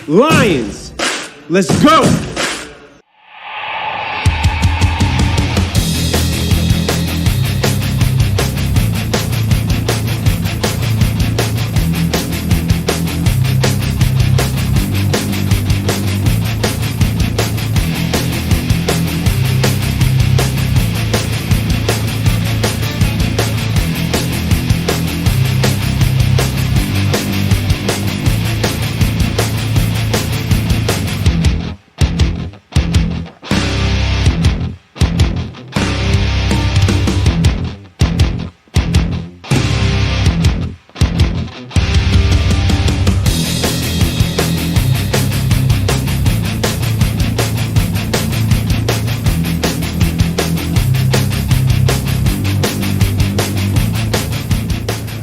Lions, let's go!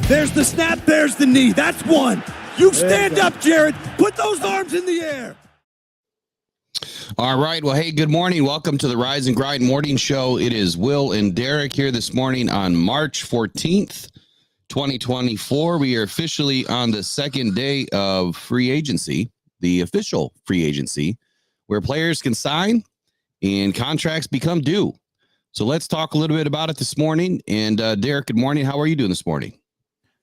There's the snap, there's the knee. That's one. You stand up, Jared. Put those arms in the air. All right. Well, hey, good morning. Welcome to the Rise and Grind Morning Show. It is Will and Derek here this morning on March 14th, 2024. We are officially on the second day of free agency, the official free agency, where players can sign and contracts become due. So let's talk a little bit about it this morning. And Derek, good morning. How are you doing this morning?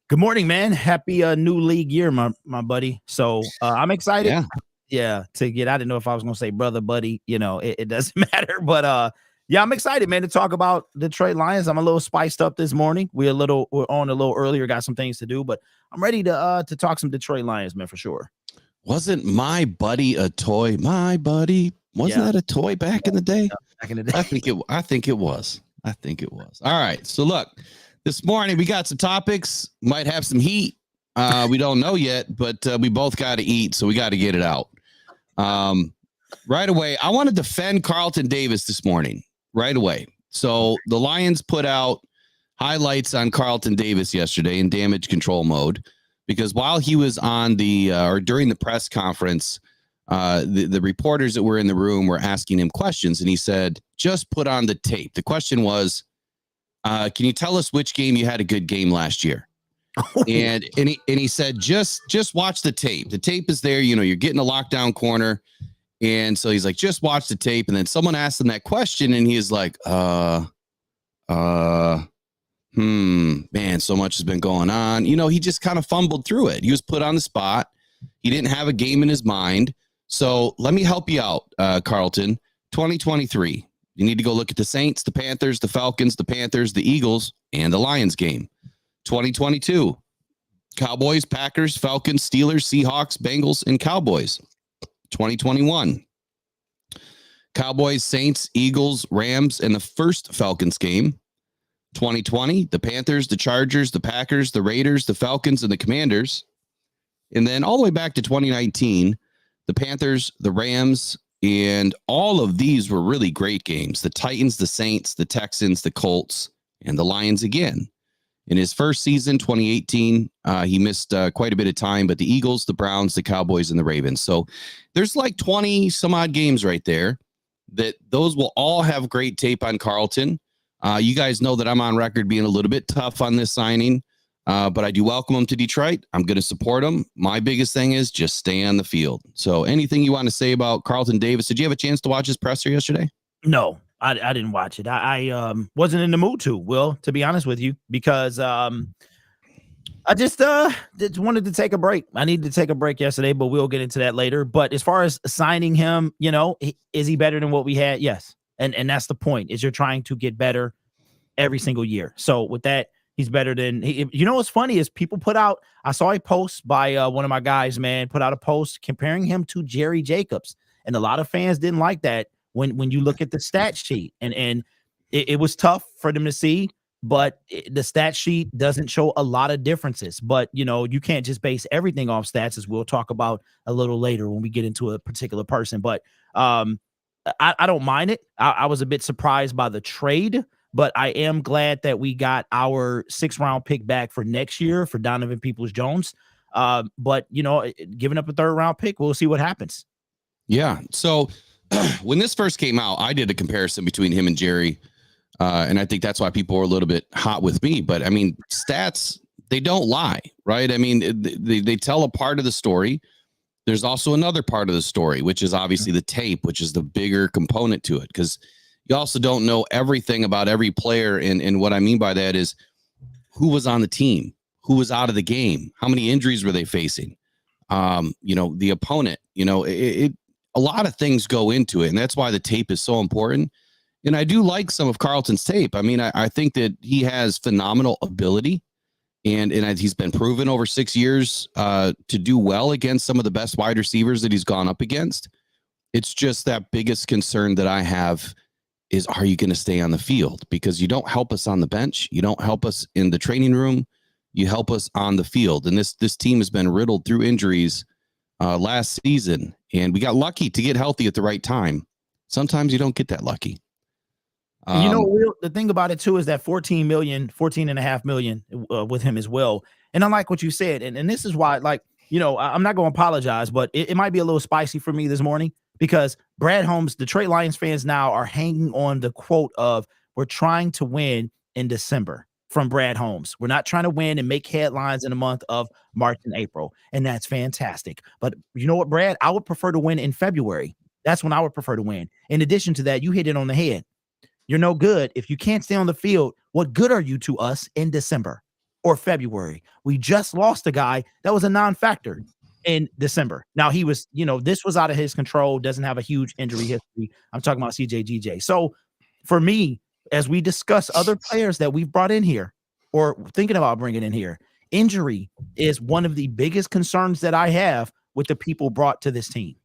Good morning, man. Happy new league year, my buddy. So I'm excited. Yeah, to get. I didn't know if I was gonna say brother, buddy. You know, it doesn't matter. But yeah, I'm excited, man, to talk about Detroit Lions. I'm a little spiced up this morning. We're on a little earlier. Got some things to do, but I'm ready to talk some Detroit Lions, man, for sure. Wasn't my buddy a toy? My buddy wasn't that a toy back in the day? Back in the day, I think it was. All right. So look. This morning, we got some topics, might have some heat. We don't know yet, but we both got to eat, so we got to get it out. Right away, I want to defend Carlton Davis this morning, right away. So the Lions put out highlights on Carlton Davis yesterday in damage control mode, because while he was on or during the press conference, the reporters that were in the room were asking him questions, and he said, just put on the tape. The question was, can you tell us which game you had a good game last year? And he said, just watch the tape. The tape is there. You know, you're getting a lockdown corner. And so he's like, just watch the tape. And then someone asked him that question, and he's like, man, so much has been going on. You know, he just kind of fumbled through it. He was put on the spot. He didn't have a game in his mind. So let me help you out, Carlton. 2023. You need to go look at the Saints, the Panthers, the Falcons, the Panthers, the Eagles, and the Lions game. 2022, Cowboys, Packers, Falcons, Steelers, Seahawks, Bengals, and Cowboys. 2021, Cowboys, Saints, Eagles, Rams, and the first Falcons game. 2020, the Panthers, the Chargers, the Packers, the Raiders, the Falcons, and the Commanders. And then all the way back to 2019, the Panthers, the Rams, and all of these were really great games. The Titans, the Saints, the Texans, the Colts, and the Lions again. In his first season, 2018, he missed quite a bit of time, but the Eagles, the Browns, the Cowboys, and the Ravens. So there's like 20 some odd games right there that those will all have great tape on Carlton. You guys know that I'm on record being a little bit tough on this signing, but I do welcome him to Detroit. I'm going to support him. My biggest thing is just stay on the field. So anything you want to say about Carlton Davis? Did you have a chance to watch his presser yesterday? No, I didn't watch it. I wasn't in the mood to be honest with you, because I I just wanted to take a break. I needed to take a break yesterday, but we'll get into that later. But as far as signing him, is he better than what we had? Yes. And that's the point, is you're trying to get better every single year. So with that, he's better than what's funny is people put out, I saw a post by one of my guys, man, put out a post comparing him to Jerry Jacobs. And a lot of fans didn't like that when you look at the stat sheet. And it was tough for them to see. But the stat sheet doesn't show a lot of differences. But, you can't just base everything off stats, as we'll talk about a little later when we get into a particular person. But I don't mind it. I was a bit surprised by the trade, but I am glad that we got our 6th-round pick back for next year for Donovan Peoples-Jones. But, giving up a 3rd-round pick, we'll see what happens. Yeah. So when this first came out, I did a comparison between him and Jerry. And I think that's why people were a little bit hot with me. But I mean, stats, they don't lie, right? I mean, they tell a part of the story. There's also another part of the story, which is obviously the tape, which is the bigger component to it. Because you also don't know everything about every player. And what I mean by that is who was on the team, who was out of the game, how many injuries were they facing? The opponent, a lot of things go into it. And that's why the tape is so important. And I do like some of Carlton's tape. I mean, I think that he has phenomenal ability, and he's been proven over 6 years to do well against some of the best wide receivers that he's gone up against. It's just that biggest concern that I have is, are you going to stay on the field? Because you don't help us on the bench. You don't help us in the training room. You help us on the field. And this team has been riddled through injuries last season, and we got lucky to get healthy at the right time. Sometimes you don't get that lucky. The thing about it too is that 14.5 million with him as well. And I like what you said. And this is why, I'm not going to apologize, but it might be a little spicy for me this morning, because Brad Holmes, Detroit Lions fans now are hanging on the quote of, we're trying to win in December, from Brad Holmes. We're not trying to win and make headlines in the month of March and April. And that's fantastic. But you know what, Brad? I would prefer to win in February. That's when I would prefer to win. In addition to that, you hit it on the head. You're no good if you can't stay on the field. What good are you to us in December or February? We just lost a guy that was a non-factor in December. Now, he was, this was out of his control, doesn't have a huge injury history. I'm talking about CJGJ. So for me, as we discuss other players that we've brought in here or thinking about bringing in here, injury is one of the biggest concerns that I have with the people brought to this team.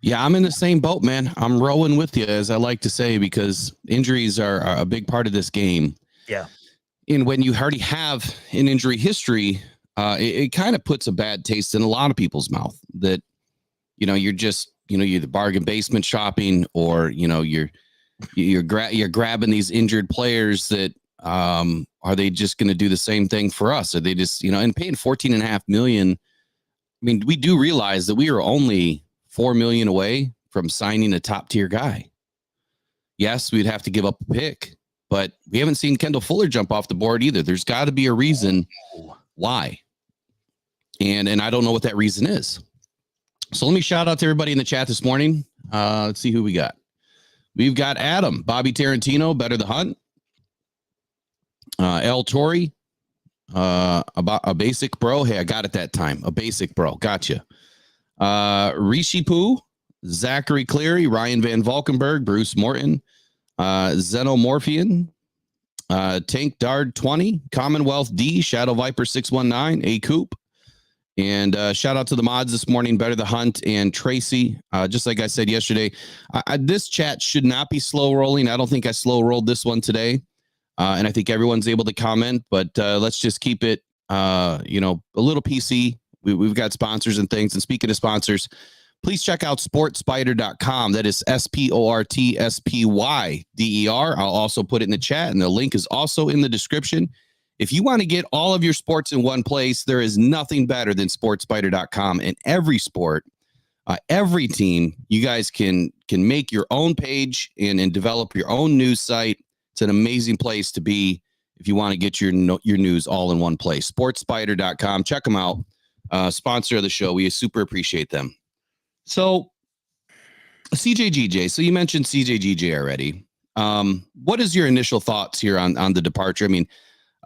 Yeah, I'm in the same boat, man. I'm rowing with you, as I like to say, because injuries are a big part of this game. Yeah. And when you already have an injury history, it kind of puts a bad taste in a lot of people's mouth that, you're just, you're the bargain basement shopping, or, you're grabbing these injured players that, are they just going to do the same thing for us? Are they just, and paying $14.5 million. I mean, we do realize that we are only $4 million away from signing a top tier guy. Yes, we'd have to give up a pick, but we haven't seen Kendall Fuller jump off the board either. There's got to be a reason why. And I don't know what that reason is. So let me shout out to everybody in the chat this morning. Let's see who we got. We've got Adam, Bobby Tarantino, Better the Hunt. El Torrey, about a basic bro. Hey, I got it that time. A basic bro. Gotcha. Rishi Poo, Zachary Cleary, Ryan Van Valkenburg, Bruce Morton, Xenomorphian, Tank Dard 20, Commonwealth D, Shadow Viper 619, A Coop, and shout out to the mods this morning, Better the Hunt and Tracy. Just like I said yesterday, this chat should not be slow rolling. I don't think I slow rolled this one today, and I think everyone's able to comment. But let's just keep it, a little PC. We've got sponsors and things. And speaking of sponsors, please check out sportspider.com. That is SPORTSPYDER. I'll also put it in the chat, and the link is also in the description. If you want to get all of your sports in one place, there is nothing better than sportspider.com. And every sport, every team, you guys can make your own page and develop your own news site. It's an amazing place to be if you want to get your news all in one place. Sportspider.com. Check them out. Sponsor of the show. We super appreciate them. So CJGJ. So you mentioned CJGJ already. What is your initial thoughts here on the departure? I mean,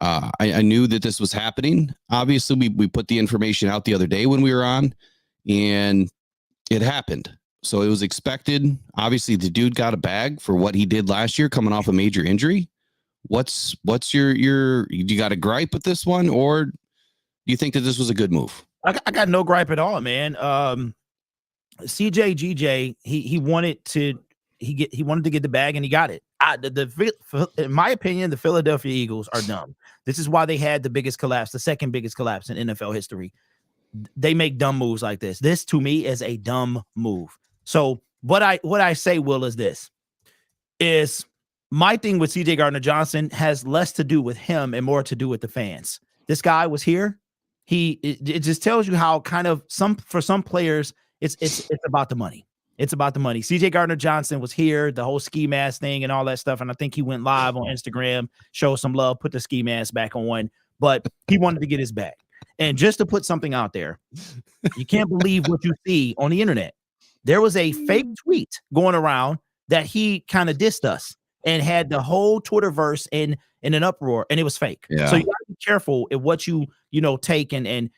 I knew that this was happening. Obviously, we put the information out the other day when we were on, and it happened. So it was expected. Obviously, the dude got a bag for what he did last year, coming off a major injury. What's your you got a gripe with this one, or do you think that this was a good move? I got no gripe at all, man. CJ he wanted to get the bag and he got it. In my opinion, the Philadelphia Eagles are dumb. This is why they had the second biggest collapse in NFL history. They make dumb moves like this. This to me is a dumb move. So what I say, Will, is this: is my thing with CJ Gardner-Johnson has less to do with him and more to do with the fans. This guy was here. It just tells you how kind of for some players it's about the money. It's about the money. CJ Gardner-Johnson was here, the whole ski mask thing and all that stuff. And I think he went live on Instagram, showed some love, put the ski mask back on, but he wanted to get his bag. And just to put something out there, you can't believe what you see on the internet. There was a fake tweet going around that he kind of dissed us and had the whole Twitterverse in an uproar, and it was fake. Yeah. So you gotta be careful at what you take and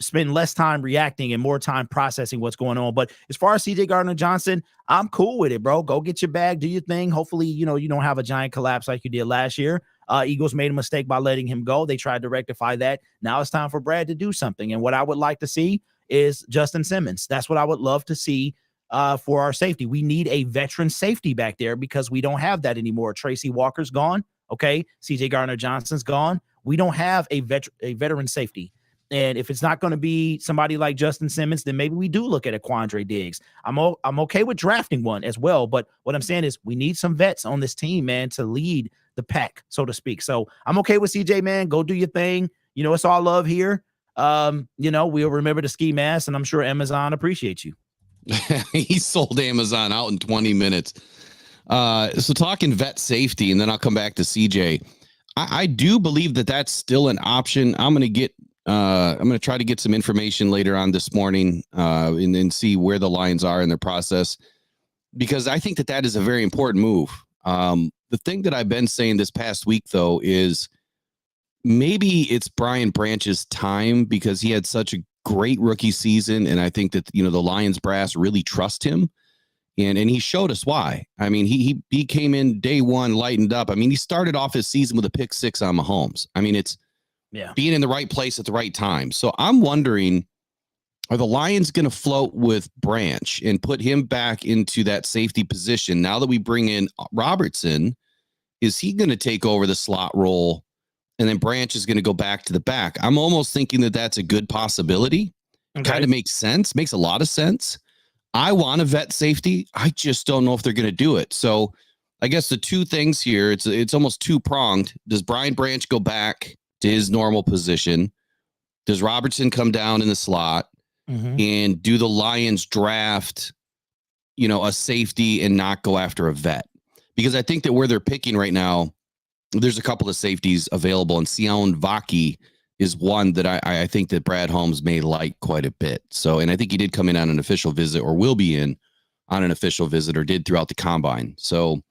spend less time reacting and more time processing what's going on. But as far as CJ Gardner-Johnson, I'm cool with it, bro. Go get your bag, do your thing. Hopefully, you don't have a giant collapse like you did last year. Eagles made a mistake by letting him go. They tried to rectify that. Now it's time for Brad to do something. And what I would like to see is Justin Simmons. That's what I would love to see for our safety. We need a veteran safety back there because we don't have that anymore. Tracy Walker's gone. Okay. CJ Gardner-Johnson's gone. We don't have a veteran safety. And if it's not going to be somebody like Justin Simmons, then maybe we do look at a Quandre Diggs. I'm okay with drafting one as well. But what I'm saying is we need some vets on this team, man, to lead the pack, so to speak. So I'm okay with CJ, man. Go do your thing. It's all love here. We'll remember the ski mask, and I'm sure Amazon appreciates you. He sold Amazon out in 20 minutes. So talking vet safety, and then I'll come back to CJ. I do believe that that's still an option. I'm going to try to get some information later on this morning and then see where the Lions are in their process, because I think that is a very important move. The thing that I've been saying this past week, though, is maybe it's Brian Branch's time because he had such a great rookie season. And I think that, the Lions brass really trust him. And he showed us why. I mean, he came in day one, lightened up. I mean, he started off his season with a pick 6 on Mahomes. I mean, it's being in the right place at the right time. So I'm wondering, are the Lions going to float with Branch and put him back into that safety position? Now that we bring in Robertson, is he going to take over the slot role and then Branch is going to go back to the back? I'm almost thinking that that's a good possibility. Okay. Kind of makes sense. Makes a lot of sense. I want a vet safety. I just don't know if they're going to do it. So I guess the two things here, it's almost two-pronged. Does Brian Branch go back to his normal position? Does Robertson come down in the slot? Mm-hmm. And do the Lions draft, a safety and not go after a vet? Because I think that where they're picking right now, there's a couple of safeties available, and Sion Vaki is one that I think that Brad Holmes may like quite a bit. So, and I think he did come in on an official visit, or will be in on an official visit, or did throughout the combine. So,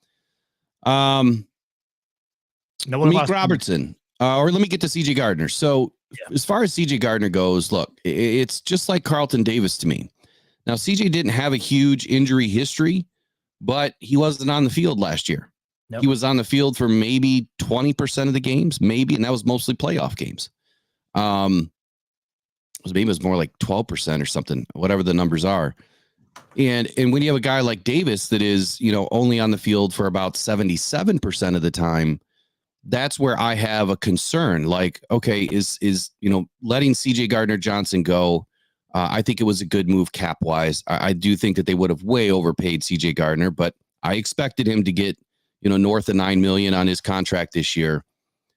Meek Robertson, or let me get to CJ Gardner. So, as far as CJ Gardner goes, look, it's just like Carlton Davis to me. Now, CJ didn't have a huge injury history, but he wasn't on the field last year. Nope. He was on the field for maybe 20% of the games, maybe, and that was mostly playoff games. Maybe it was more like 12% or something, whatever the numbers are. And when you have a guy like Davis that is, only on the field for about 77% of the time, that's where I have a concern. Like, okay, is letting CJ Gardner-Johnson go? I think it was a good move cap wise. I do think that they would have way overpaid CJ Gardner, but I expected him to get, north of $9 million on his contract this year.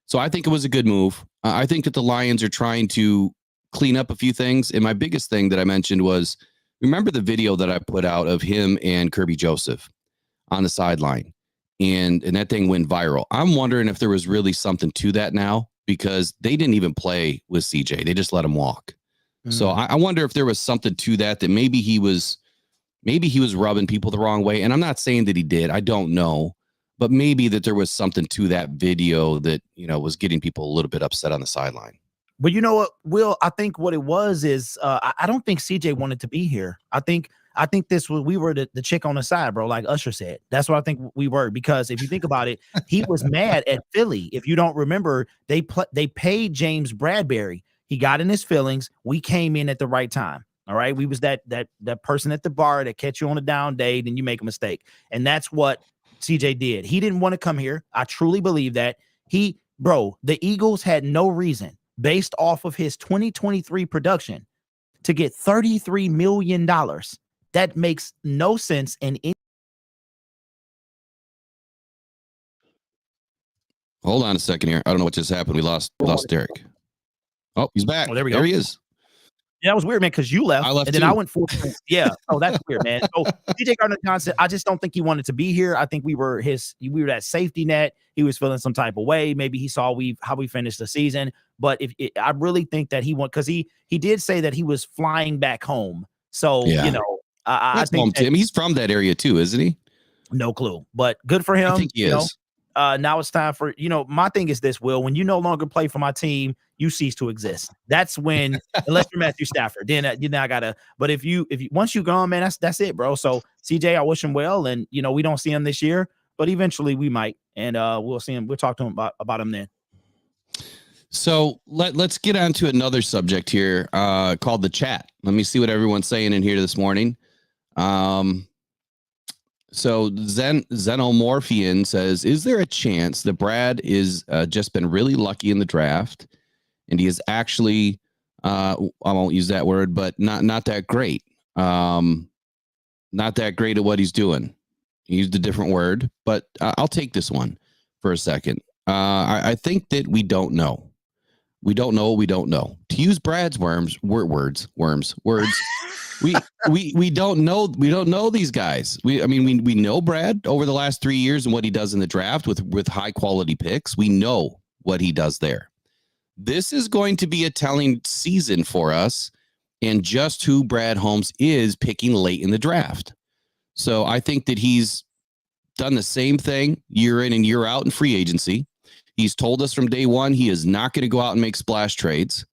So I think it was a good move. I think that the Lions are trying to clean up a few things. And my biggest thing that I mentioned was, remember the video that I put out of him and Kirby Joseph on the sideline, and that thing went viral. I'm wondering if there was really something to that now, because they didn't even play with CJ. They just let him walk. Mm-hmm. So I wonder if there was something to that maybe he was rubbing people the wrong way. And I'm not saying that he did. I don't know. but maybe that there was something to that video that, was getting people a little bit upset on the sideline. But you know what, Will? I think what it was is I don't think CJ wanted to be here. I think we were the chick on the side, bro, like Usher said. That's what I think we were, because if you think about it, he was mad at Philly. If you don't remember, they paid James Bradbury. He got in his feelings. We came in at the right time. All right. We was that person at the bar that catch you on a down day, then you make a mistake. And that's what CJ did. He didn't want to come here. I truly believe that. The Eagles had no reason, based off of his 2023 production, to get $33 million. That makes no sense in any. Hold on a second here. I don't know what just happened. We lost Derek. Oh, he's back. Oh, there we go. There he is. Yeah, that was weird, man, because you left. I left and then too. I went 4 points. Yeah. Oh, that's weird, man. So DJ Gardner-Johnson, I just don't think he wanted to be here. I think we were that safety net. He was feeling some type of way. Maybe he saw how we finished the season. But I really think that he went, because he did say that he was flying back home. So, I think Tim. He's from that area too, isn't he? No clue, but good for him. I think he is. Now it's time for, my thing is this, Will, when you no longer play for my team, you cease to exist. That's when, unless you're Matthew Stafford, then I gotta, but if you once you gone, man, that's it, bro. So CJ, I wish him well. And, we don't see him this year, but eventually we might. And we'll see him. We'll talk to him about him then. So let's get on to another subject here called the chat. Let me see what everyone's saying in here this morning. So Xenomorphian says, is there a chance that Brad is just been really lucky in the draft and he is actually, I won't use that word, but not that great. Not that great at what he's doing. He used a different word, but I'll take this one for a second. I think that we don't know. We don't know what we don't know. To use Brad's words. We don't know these guys. We know Brad over the last 3 years and what he does in the draft with high quality picks. We know what he does there. This is going to be a telling season for us and just who Brad Holmes is picking late in the draft. So I think that he's done the same thing year in and year out in free agency. He's told us from day one he is not going to go out and make splash trades.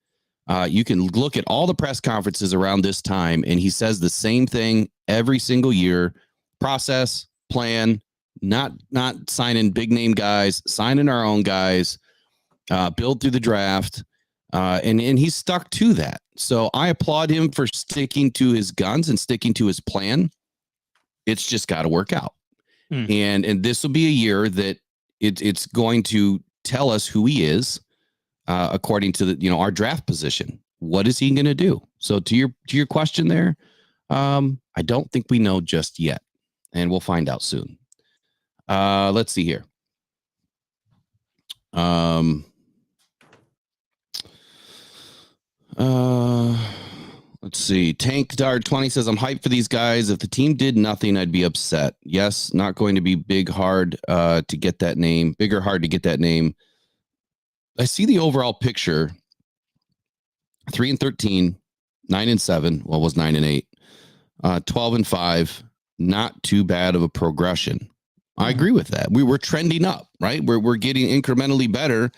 You can look at all the press conferences around this time, and he says the same thing every single year. Process, plan, not signing big name guys, signing our own guys, build through the draft, and he's stuck to that. So I applaud him for sticking to his guns and sticking to his plan. It's just got to work out. And this will be a year that it's going to tell us who he is. According to our draft position, what is he going to do? So to your question there, I don't think we know just yet, and we'll find out soon. Let's see here. Let's see. Tank Dart 20 says, I'm hyped for these guys. If the team did nothing, I'd be upset. Yes, not going to be hard to get that name. I see the overall picture. 3-13, 9-7. Well, it was 9-8. 12-5. Not too bad of a progression. I agree with that. We were trending up, right? We're getting incrementally better.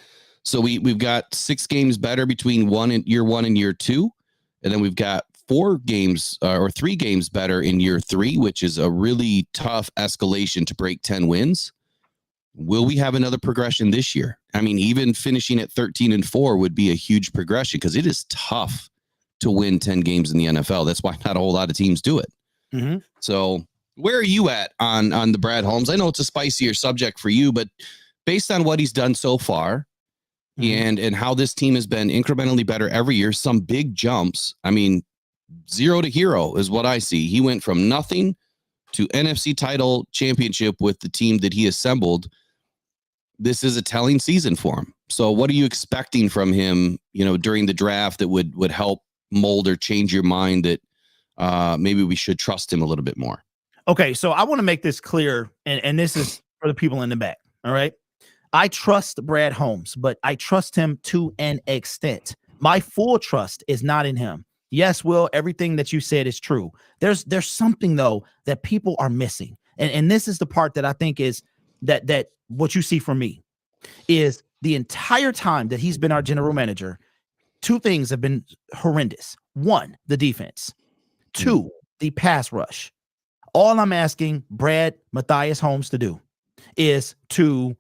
So we've got 6 games better between year one and year 2. And then we've got 4 games or 3 games better in year 3, which is a really tough escalation to break 10 wins. Will we have another progression this year? I mean, even finishing at 13-4 would be a huge progression because it is tough to win 10 games in the NFL. That's why not a whole lot of teams do it. Mm-hmm. So where are you at on the Brad Holmes? I know it's a spicier subject for you, but based on what he's done so far, and how this team has been incrementally better every year, some big jumps. I mean, 0 to hero is what I see. He went from nothing to NFC title championship with the team that he assembled. This is a telling season for him. So what are you expecting from him, during the draft that would help mold or change your mind that maybe we should trust him a little bit more? Okay, so I want to make this clear, and this is for the people in the back, all right? I trust Brad Holmes, but I trust him to an extent. My full trust is not in him. Yes, Will, everything that you said is true. There's something, though, that people are missing. And this is the part that I think is that what you see from me is the entire time that he's been our general manager, two things have been horrendous. One, the defense. Two, the pass rush. All I'm asking Brad Matthias Holmes to do is to,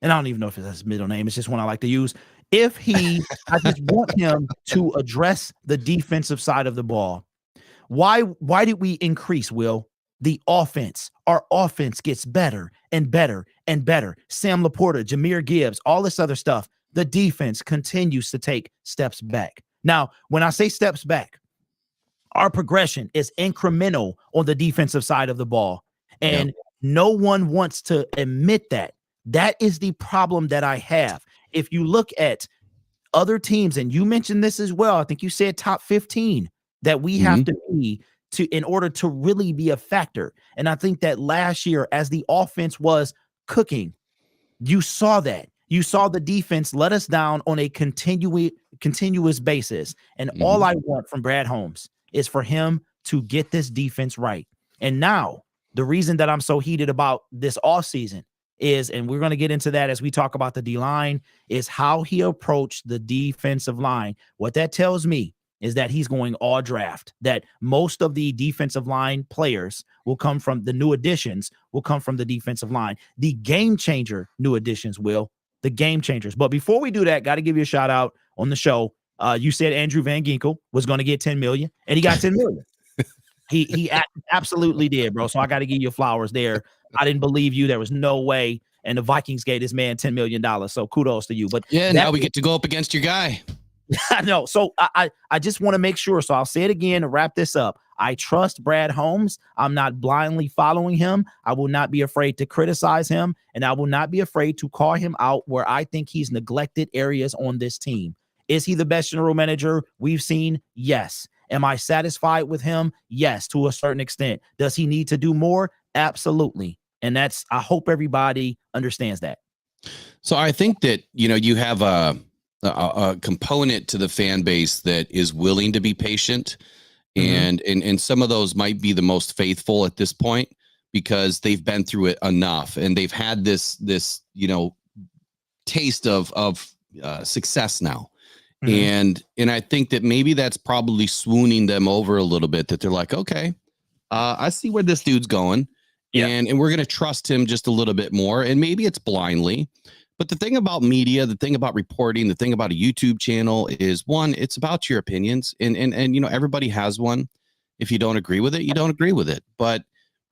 and I don't even know if it's his middle name, it's just one I like to use. I just want him to address the defensive side of the ball. Why did we increase, Will? The offense. Our offense gets better and better and better. Sam Laporta, Jahmyr Gibbs, all this other stuff. The defense continues to take steps back. Now, when I say steps back, our progression is incremental on the defensive side of the ball. And no one wants to admit that. That is the problem that I have. If you look at other teams, and you mentioned this as well, I think you said top 15 that we have to be in order to really be a factor. And I think that last year, as the offense was cooking, you saw that. You saw the defense let us down on a continuous basis. And all I want from Brad Holmes is for him to get this defense right. And now the reason that I'm so heated about this offseason is, and we're going to get into that as we talk about the D-line, is how he approached the defensive line. What that tells me is that he's going all draft, that most of the defensive line players will come from the new additions, will come from the defensive line. The game changer new additions will, the game changers. But before we do that, got to give you a shout out on the show. You said Andrew Van Ginkel was going to get 10 million, and he got 10 million. He absolutely did, bro. So I got to give you flowers there. I didn't believe you. There was no way. And the Vikings gave this man $10 million. So kudos to you. But yeah, now we get to go up against your guy. I know. So I just want to make sure. So I'll say it again to wrap this up. I trust Brad Holmes. I'm not blindly following him. I will not be afraid to criticize him, and I will not be afraid to call him out where I think he's neglected areas on this team. Is he the best general manager we've seen? Yes. Am I satisfied with him? Yes, to a certain extent. Does he need to do more? Absolutely. And I hope everybody understands that. So I think that, you have a component to the fan base that is willing to be patient. And some of those might be the most faithful at this point because they've been through it enough and they've had this taste of success now. And I think that maybe that's probably swooning them over a little bit, that they're like, okay, I see where this dude's going. Yeah. And we're going to trust him just a little bit more. And maybe it's blindly. But the thing about media, the thing about reporting, the thing about a YouTube channel is, one, it's about your opinions. And everybody has one. If you don't agree with it, you don't agree with it. But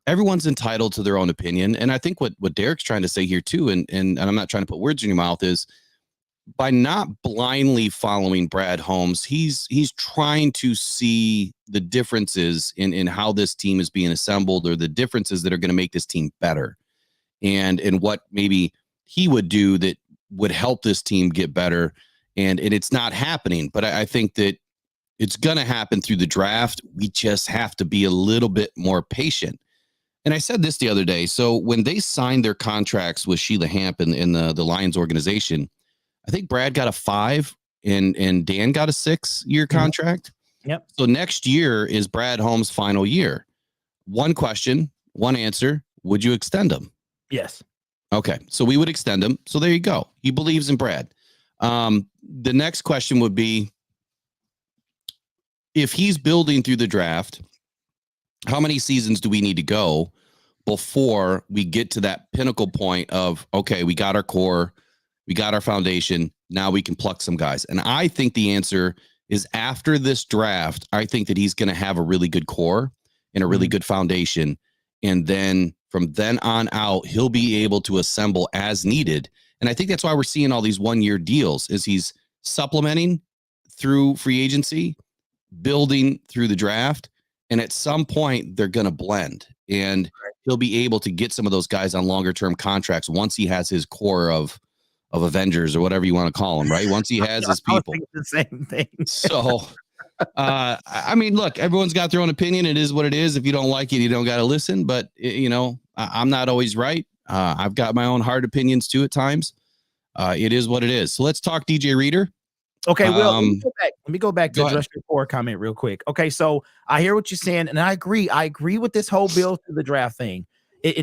everyone's entitled to their own opinion. And I think what Derek's trying to say here too, and I'm not trying to put words in your mouth, is by not blindly following Brad Holmes, he's trying to see the differences in how this team is being assembled, or the differences that are going to make this team better, and what maybe he would do that would help this team get better. And it's not happening, but I think that it's going to happen through the draft. We just have to be a little bit more patient. And I said this the other day. So when they signed their contracts with Sheila Hamp in the Lions organization, I think Brad got a 5 and Dan got a 6-year contract. Yep. So next year is Brad Holmes' final year. One question, one answer. Would you extend him? Yes. Okay. So we would extend him. So there you go. He believes in Brad. The next question would be, if he's building through the draft, how many seasons do we need to go before we get to that pinnacle point of, okay, we got our core, we got our foundation, now we can pluck some guys? And I think the answer is, after this draft, I think that he's going to have a really good core and a really good foundation. And then from then on out, he'll be able to assemble as needed. And I think that's why we're seeing all these 1-year deals, is he's supplementing through free agency, building through the draft. And at some point they're going to blend, and he'll be able to get some of those guys on longer term contracts once he has his core of Avengers, or whatever you want to call them, right? Once he has his people. The same thing. So, I mean, look, everyone's got their own opinion. It is what it is. If you don't like it, you don't got to listen. But, I'm not always right. I've got my own hard opinions too at times. It is what it is. So let's talk DJ Reader. Okay, well, let me go back to address your core comment real quick. Okay, so I hear what you're saying, and I agree. I agree with this whole build to the draft thing.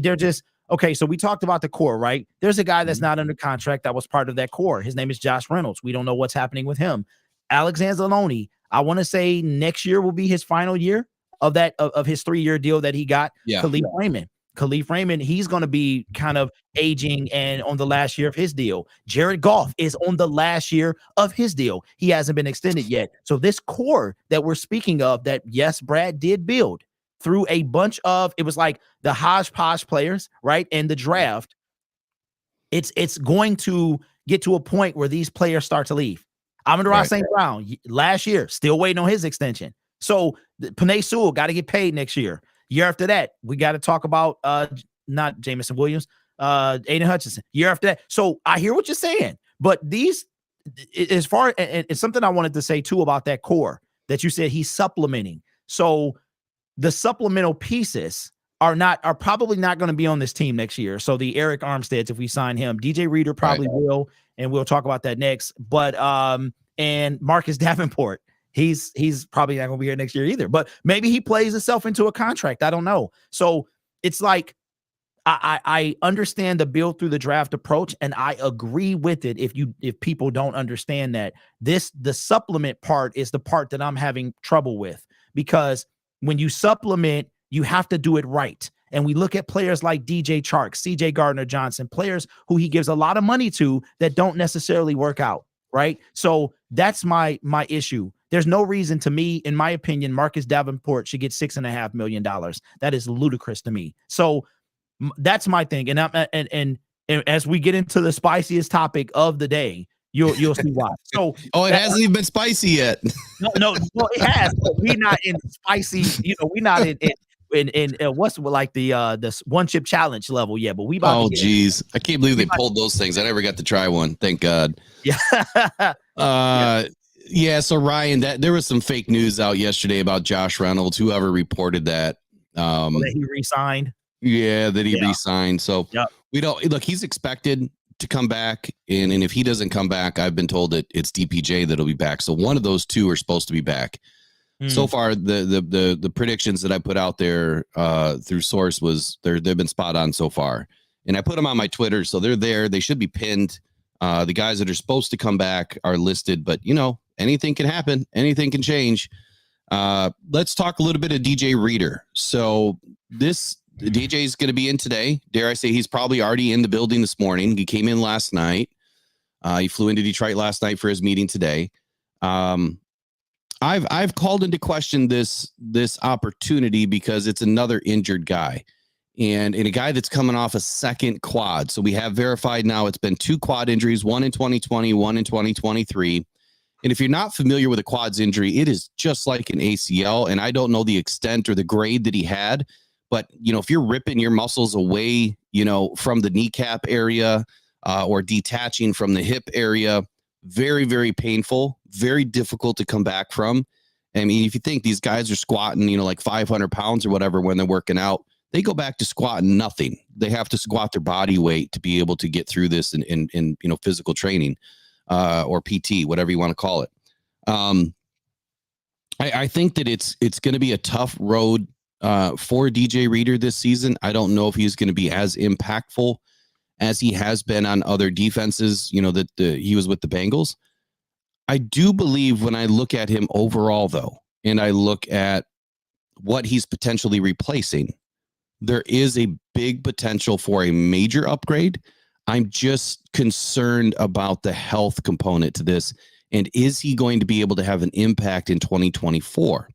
They're just Okay, so we talked about the core, right? There's a guy that's not under contract that was part of that core. His name is Josh Reynolds. We don't know what's happening with him. Alex Anzalone, I want to say next year will be his final year of that of his 3-year deal that he got. Yeah. Khalif Raymond, he's going to be kind of aging and on the last year of his deal. Jared Goff is on the last year of his deal. He hasn't been extended yet. So this core that we're speaking of, that yes, Brad did build through a bunch of, it was like the hodgepodge players, right? And the draft, it's going to get to a point where these players start to leave. Amon-Ra St. Brown, last year, still waiting on his extension. So Penei Sewell got to get paid next year. Year after that, we got to talk about not Jameson Williams, Aiden Hutchinson. Year after that. So I hear what you're saying, but these, as far, and it's something I wanted to say too about that core that you said he's supplementing. So the supplemental pieces are probably not going to be on this team next year. So the Eric Armsteads, if we sign him, DJ Reader probably will, and we'll talk about that next. But and Marcus Davenport, he's probably not going to be here next year either. But maybe he plays himself into a contract. I don't know. So it's like I understand the build through the draft approach, and I agree with it. If people don't understand that, the supplement part is the part that I'm having trouble with, because when you supplement, you have to do it right. And we look at players like DJ Chark, CJ Gardner-Johnson, players who he gives a lot of money to that don't necessarily work out, right? So that's my issue. There's no reason, to me, in my opinion, Marcus Davenport should get $6.5 million. That is ludicrous to me. So that's my thing. And as we get into the spiciest topic of the day, you'll see why. So it hasn't even been spicy yet. No, it has. But we're not in spicy. We're not in what's like the one chip challenge level yet. But we about. Oh geez, I can't believe they pulled those things. I never got to try one. Thank God. Yeah. Yeah. So Ryan, there was some fake news out yesterday about Josh Reynolds. Whoever reported that. That he re-signed. Yeah, that he re-signed. So we don't look. He's expected to come back, and if he doesn't come back, I've been told that it's DPJ that'll be back. So one of those two are supposed to be back. So far, the predictions that I put out there through source they've been spot on so far, and I put them on my Twitter, so they're there. They should be pinned. The guys that are supposed to come back are listed, but anything can happen, anything can change. Let's talk a little bit of DJ Reader. So DJ is going to be in today. Dare I say he's probably already in the building this morning. He came in last night. He flew into Detroit last night for his meeting today. I've called into question this opportunity because it's another injured guy and a guy that's coming off a second quad. So we have verified now it's been 2 quad injuries, one in 2020, one in 2023. And if you're not familiar with a quads injury, it is just like an ACL. And I don't know the extent or the grade that he had. But, if you're ripping your muscles away, from the kneecap area or detaching from the hip area, very, very painful, very difficult to come back from. I mean, if you think these guys are squatting, like 500 pounds or whatever when they're working out, they go back to squatting nothing. They have to squat their body weight to be able to get through this in physical training or PT, whatever you want to call it. I think that it's going to be a tough road for DJ Reader this season. I don't know if he's going to be as impactful as he has been on other defenses, that he was with the Bengals. I do believe when I look at him overall, though, and I look at what he's potentially replacing, there is a big potential for a major upgrade. I'm just concerned about the health component to this. And is he going to be able to have an impact in 2024?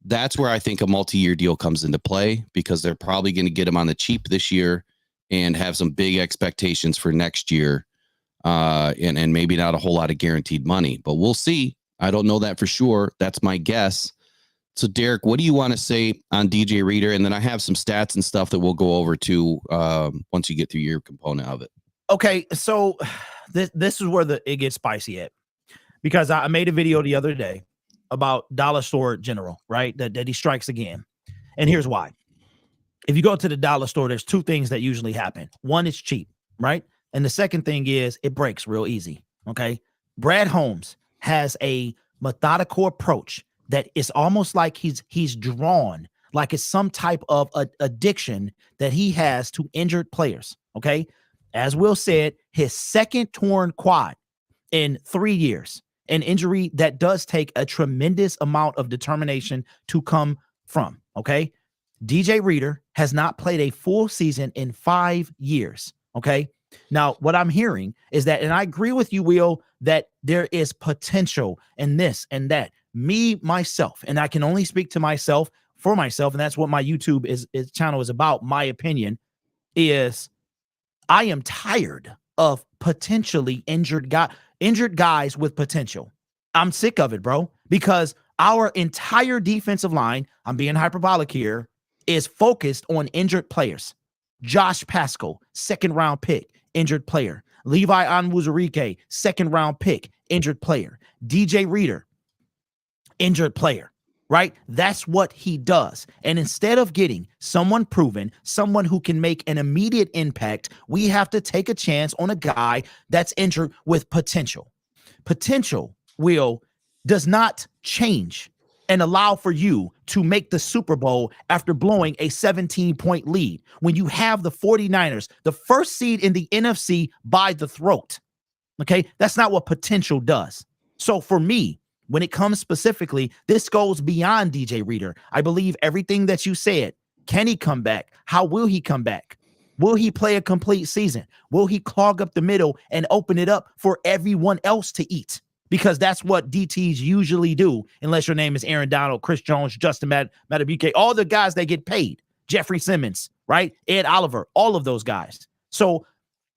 That's where I think a multi-year deal comes into play, because they're probably going to get him on the cheap this year and have some big expectations for next year. And maybe not a whole lot of guaranteed money, but we'll see. I don't know that for sure. That's my guess. So Derek, what do you want to say on DJ Reader? And then I have some stats and stuff that we'll go over to once you get through your component of it. Okay. So this is where it gets spicy at, because I made a video the other day about Dollar Store General, right? That he strikes again. And here's why. If you go to the dollar store, there's 2 things that usually happen. One, it's cheap, right? And the second thing is it breaks real easy. Okay. Brad Holmes has a methodical approach that is almost like he's drawn like it's some type of addiction that he has to injured players. Okay. As Will said, his second torn quad in 3 years, an injury that does take a tremendous amount of determination to come from. Okay. DJ Reader has not played a full season in 5 years. Okay. Now, what I'm hearing is that, and I agree with you, Will, that there is potential in this and that. Me, myself, and I can only speak to myself for myself, and that's what my YouTube channel is about. My opinion is I am tired of potentially injured guys with potential. I'm sick of it, bro, because our entire defensive line, I'm being hyperbolic here, is focused on injured players. Josh Pascal, second-round pick, injured player. Levi Onwuzurike, second-round pick, injured player. DJ Reader, injured player, right? That's what he does. And instead of getting someone proven, someone who can make an immediate impact, we have to take a chance on a guy that's injured with potential. Potential, Will, does not change and allow for you to make the Super Bowl after blowing a 17-point lead when you have the 49ers, the first seed in the NFC, by the throat. Okay, that's not what potential does. So for me, when it comes specifically, this goes beyond DJ Reader. I believe everything that you said. Can he come back? How will he come back? Will he play a complete season? Will he clog up the middle and open it up for everyone else to eat? Because that's what DTs usually do, unless your name is Aaron Donald, Chris Jones, Justin Madubuike, all the guys that get paid, Jeffrey Simmons, right? Ed Oliver, all of those guys. So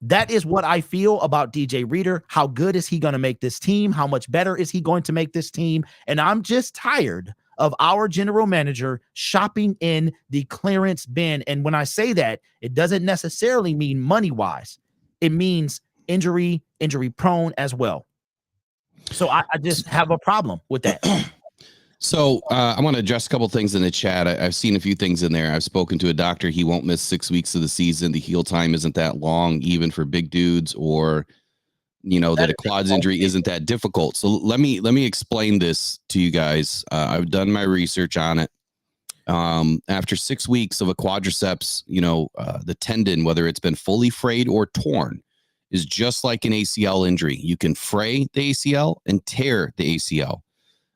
that is what I feel about DJ Reader. How good is he going to make this team? How much better is he going to make this team? And I'm just tired of our general manager shopping in the clearance bin. And when I say that, it doesn't necessarily mean money-wise. It means injury prone as well. So I just have a problem with that. So I want to address a couple things in the chat. I've seen a few things in there. I've spoken to a doctor. He won't miss 6 weeks of the season. The heal time isn't that long, even for big dudes, or, you know, that a quads injury isn't that difficult. So let me explain this to you guys. I've done my research on it. After 6 weeks of a quadriceps, you know, the tendon, whether it's been fully frayed or torn, is just like an ACL injury. You can fray the ACL and tear the ACL.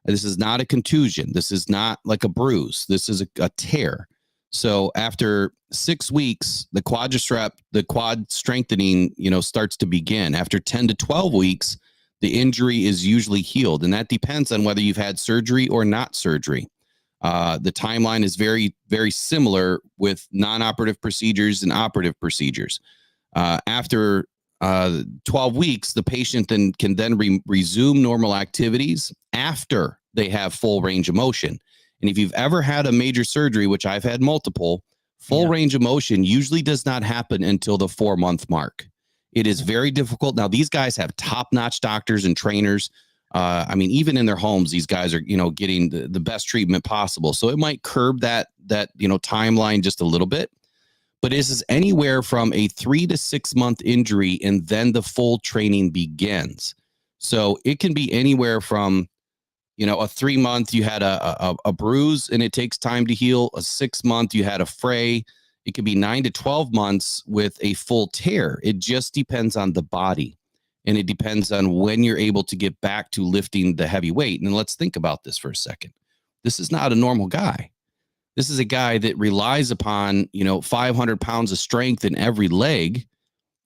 This is not a contusion. This is not like a bruise. This is a tear. So after 6 weeks, the quad strengthening, you know, starts to begin. After 10 to 12 weeks, the injury is usually healed. And that depends on whether you've had surgery or not surgery. The timeline is very, very similar with non-operative procedures and operative procedures. After 12 weeks, the patient can resume normal activities after they have full range of motion. And if you've ever had a major surgery, which I've had multiple, full range of motion usually does not happen until the 4-month mark. It is very difficult. Now, these guys have top-notch doctors and trainers. I mean, even in their homes, these guys are, you know, getting the best treatment possible. So it might curb that you know, timeline just a little bit. But this is anywhere from a 3 to 6 month injury, and then the full training begins. So it can be anywhere from, you know, a 3 month you had a bruise and it takes time to heal. A 6 month you had a fray. It could be 9 to 12 months with a full tear. It just depends on the body, and it depends on when you're able to get back to lifting the heavy weight. And let's think about this for a second. This is not a normal guy. This is a guy that relies upon, you know, 500 pounds of strength in every leg,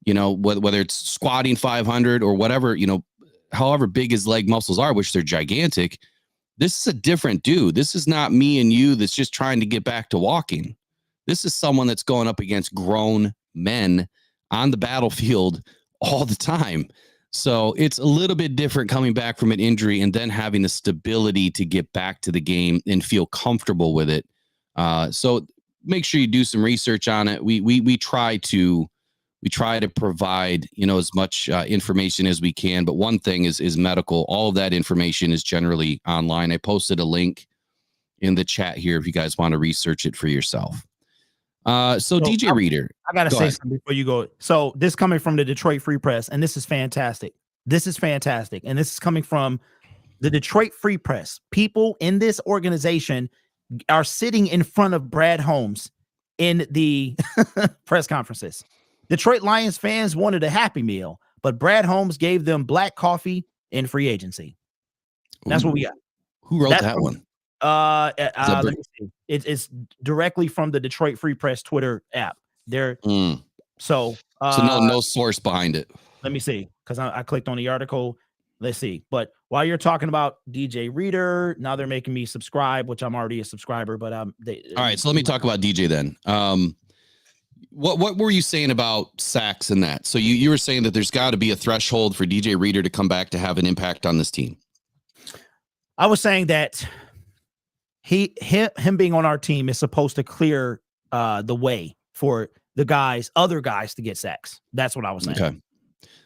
you know, whether it's squatting 500 or whatever, you know, however big his leg muscles are, which they're gigantic. This is a different dude. This is not me and you that's just trying to get back to walking. This is someone that's going up against grown men on the battlefield all the time. So it's a little bit different coming back from an injury and then having the stability to get back to the game and feel comfortable with it. So make sure you do some research on it. We try to provide, you know, as much information as we can. But one thing is medical. All of that information is generally online. I posted a link in the chat here if you guys want to research it for yourself. So DJ Reader, I gotta say something before you go. So this coming from the Detroit Free Press, and this is fantastic. This is fantastic, and this is coming from the Detroit Free Press. People in this organization are sitting in front of Brad Holmes in the press conferences. Detroit Lions fans wanted a Happy Meal, but Brad Holmes gave them black coffee in free agency. That's what we got. Who wrote that one? Let me see. It's directly from the Detroit Free Press Twitter app. So no source behind it. Let me see, because I clicked on the article. Let's see. But while you're talking about DJ Reader, now they're making me subscribe, which I'm already a subscriber. But all right. So let me talk about DJ then. What were you saying about sacks and that? So you were saying that there's got to be a threshold for DJ Reader to come back to have an impact on this team. I was saying that him being on our team is supposed to clear the way for the other guys to get sacks. That's what I was saying. Okay.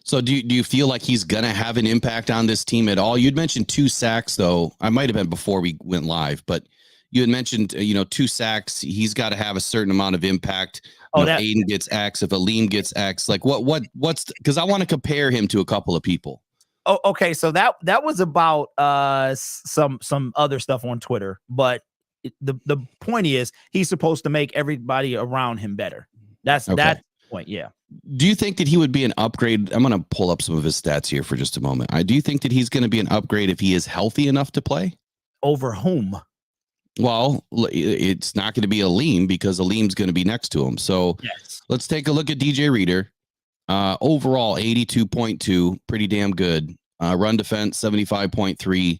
So do you feel like he's going to have an impact on this team at all? You'd mentioned 2 sacks, though. I might have been before we went live, but you had mentioned, 2 sacks. He's got to have a certain amount of impact. If Aiden gets X, if Aleem gets X, like what's because I want to compare him to a couple of people. Oh, okay. So that was about some other stuff on Twitter, but the point is he's supposed to make everybody around him better. That's the point. Yeah. Do you think that he would be an upgrade? I'm going to pull up some of his stats here for just a moment. Do you think that he's going to be an upgrade if he is healthy enough to play? Over whom? Well, it's not going to be Aleem because Aleem's going to be next to him. So Let's take a look at DJ Reader. Overall, 82.2, pretty damn good. Run defense, 75.3.